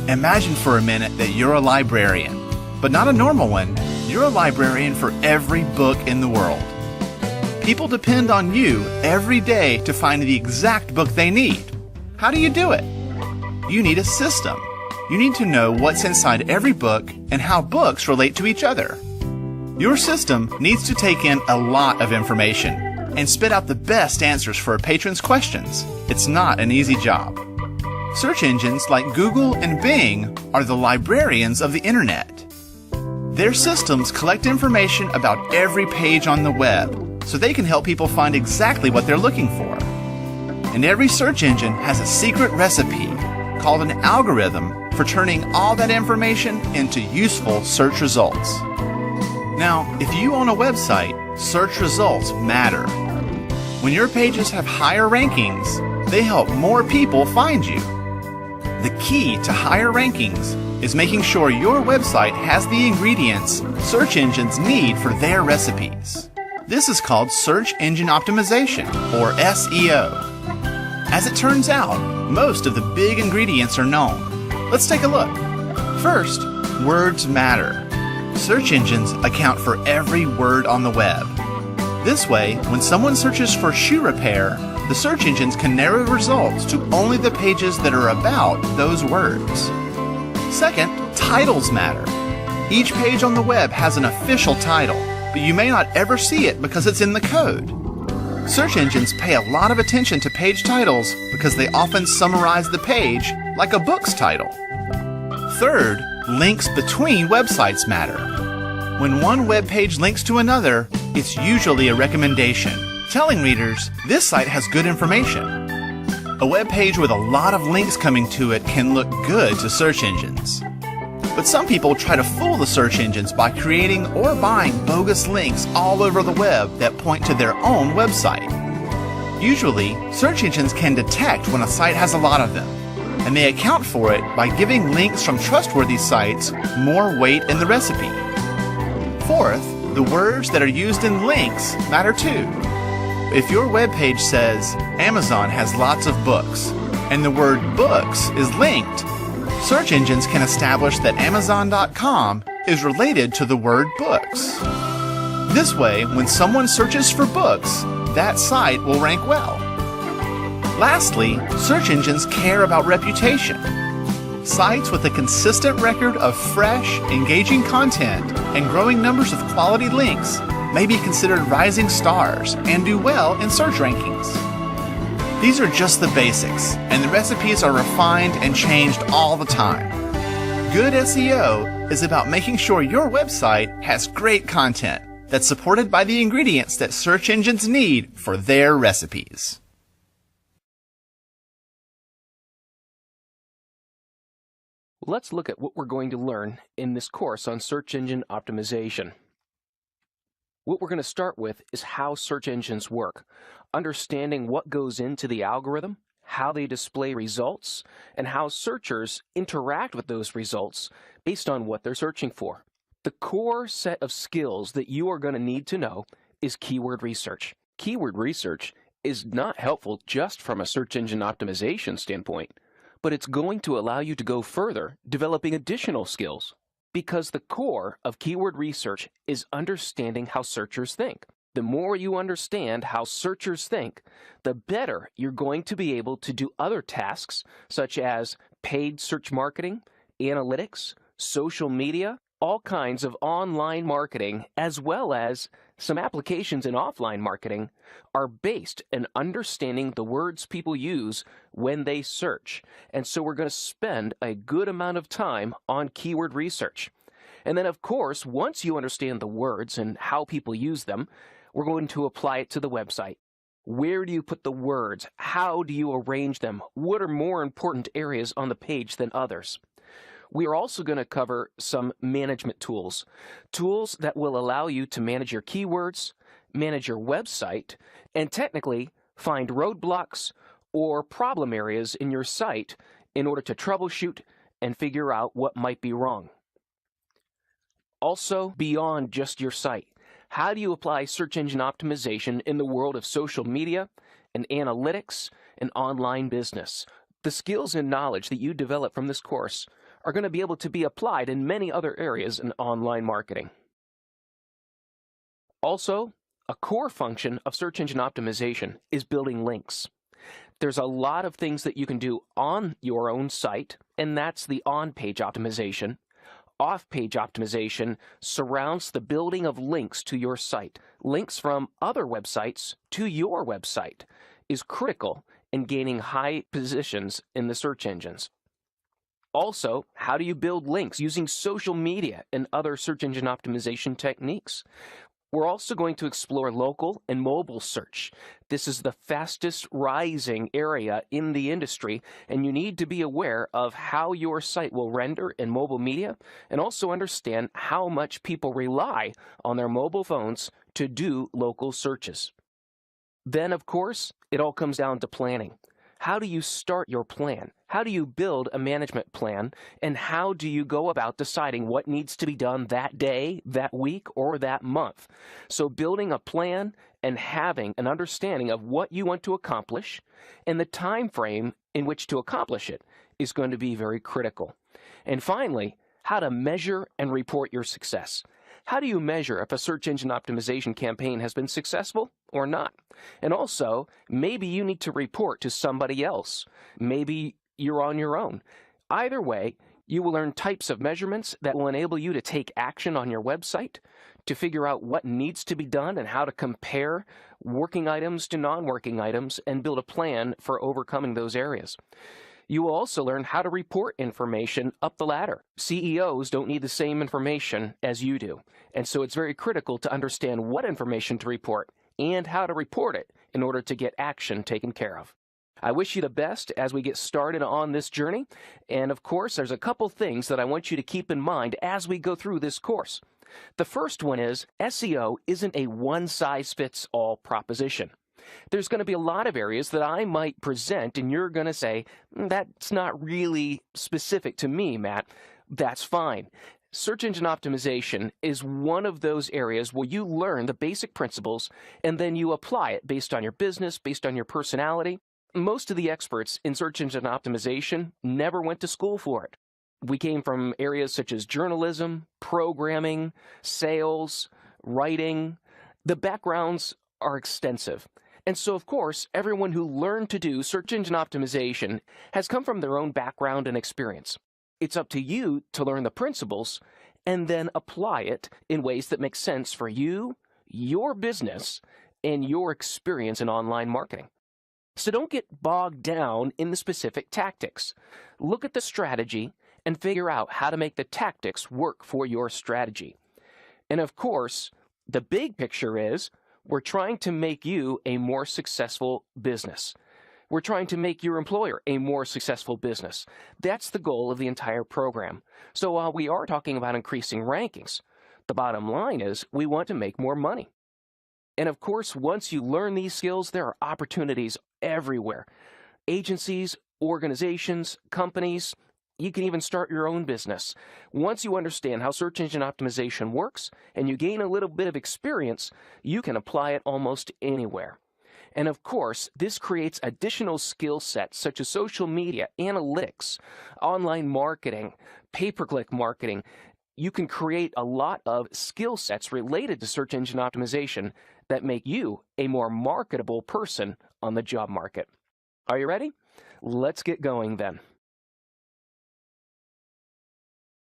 Imagine for a minute that you're a librarian, but not a normal one. You're a librarian for every book in the world. People depend on you every day to find the exact book they need. How do you do it? You need a system. You need to know what's inside every book and how books relate to each other. Your system needs to take in a lot of information and spit out the best answers for a patron's questions. It's not an easy job. Search engines like Google and Bing are the librarians of the internet. Their systems collect information about every page on the web, so they can help people find exactly what they're looking for. And every search engine has a secret recipe called an algorithm for turning all that information into useful search results. Now, if you own a website, search results matter. When your pages have higher rankings, they help more people find you. The key to higher rankings is making sure your website has the ingredients search engines need for their recipes. This is called search engine optimization, or SEO. As it turns out, most of the big ingredients are known. Let's take a look. First, words matter. Search engines account for every word on the web. This way, when someone searches for shoe repair, the search engines can narrow results to only the pages that are about those words. Second, titles matter. Each page on the web has an official title, but you may not ever see it because it's in the code. Search engines pay a lot of attention to page titles because they often summarize the page like a book's title. Third, links between websites matter. When one web page links to another, it's usually a recommendation, telling readers this site has good information. A web page with a lot of links coming to it can look good to search engines. But some people try to fool the search engines by creating or buying bogus links all over the web that point to their own website. Usually, search engines can detect when a site has a lot of them, and they account for it by giving links from trustworthy sites more weight in the recipe. Fourth, the words that are used in links matter too. If your web page says Amazon has lots of books, and the word books is linked, search engines can establish that Amazon.com is related to the word books. This way, when someone searches for books, that site will rank well. Lastly, search engines care about reputation. Sites with a consistent record of fresh, engaging content and growing numbers of quality links may be considered rising stars and do well in search rankings. These are just the basics, and the recipes are refined and changed all the time. Good SEO is about making sure your website has great content that's supported by the ingredients that search engines need for their recipes. Let's look at what we're going to learn in this course on search engine optimization. What we're going to start with is how search engines work, understanding what goes into the algorithm, how they display results, and how searchers interact with those results based on what they're searching for. The core set of skills that you are going to need to know is keyword research. Keyword research is not helpful just from a search engine optimization standpoint, but it's going to allow you to go further, developing additional skills. Because the core of keyword research is understanding how searchers think. The more you understand how searchers think, the better you're going to be able to do other tasks such as paid search marketing, analytics, social media, all kinds of online marketing, as well as some applications in offline marketing are based in understanding the words people use when they search. And so we're going to spend a good amount of time on keyword research. And then, of course, once you understand the words and how people use them, we're going to apply it to the website. Where do you put the words? How do you arrange them? What are more important areas on the page than others? We are also going to cover some management tools, tools that will allow you to manage your keywords, manage your website, and technically find roadblocks or problem areas in your site in order to troubleshoot and figure out what might be wrong. Also, beyond just your site, how do you apply search engine optimization in the world of social media and analytics and online business? The skills and knowledge that you develop from this course are going to be able to be applied in many other areas in online marketing. Also, a core function of search engine optimization is building links. There's a lot of things that you can do on your own site, and that's the on-page optimization. Off-page optimization surrounds the building of links to your site. Links from other websites to your website is critical in gaining high positions in the search engines. Also, how do you build links using social media and other search engine optimization techniques? We're also going to explore local and mobile search. This is the fastest rising area in the industry, and you need to be aware of how your site will render in mobile media and also understand how much people rely on their mobile phones to do local searches. Then, of course, it all comes down to planning. How do you start your plan? How do you build a management plan? And how do you go about deciding what needs to be done that day, that week, or that month? So building a plan and having an understanding of what you want to accomplish and the time frame in which to accomplish it is going to be very critical. And finally, how to measure and report your success. How do you measure if a search engine optimization campaign has been successful or not? And also, maybe you need to report to somebody else. Maybe you're on your own. Either way, you will learn types of measurements that will enable you to take action on your website, to figure out what needs to be done and how to compare working items to non-working items and build a plan for overcoming those areas. You will also learn how to report information up the ladder. CEOs don't need the same information as you do, and so it's very critical to understand what information to report and how to report it in order to get action taken care of. I wish you the best as we get started on this journey, and of course, there's a couple things that I want you to keep in mind as we go through this course. The first one is SEO isn't a one-size-fits-all proposition. There's going to be a lot of areas that I might present, and you're going to say, that's not really specific to me, Matt. That's fine. Search engine optimization is one of those areas where you learn the basic principles, and then you apply it based on your business, based on your personality. Most of the experts in search engine optimization never went to school for it. We came from areas such as journalism, programming, sales, writing. The backgrounds are extensive. And so, of course, everyone who learned to do search engine optimization has come from their own background and experience. It's up to you to learn the principles and then apply it in ways that make sense for you, your business, and your experience in online marketing. So don't get bogged down in the specific tactics. Look at the strategy and figure out how to make the tactics work for your strategy. And of course, the big picture is we're trying to make you a more successful business. We're trying to make your employer a more successful business. That's the goal of the entire program. So while we are talking about increasing rankings, the bottom line is we want to make more money. And of course, once you learn these skills, there are opportunities everywhere. Agencies, organizations, companies, you can even start your own business. Once you understand how search engine optimization works and you gain a little bit of experience, you can apply it almost anywhere. And of course, this creates additional skill sets such as social media, analytics, online marketing, pay-per-click marketing. You can create a lot of skill sets related to search engine optimization that make you a more marketable person on the job market. Are you ready? Let's get going then.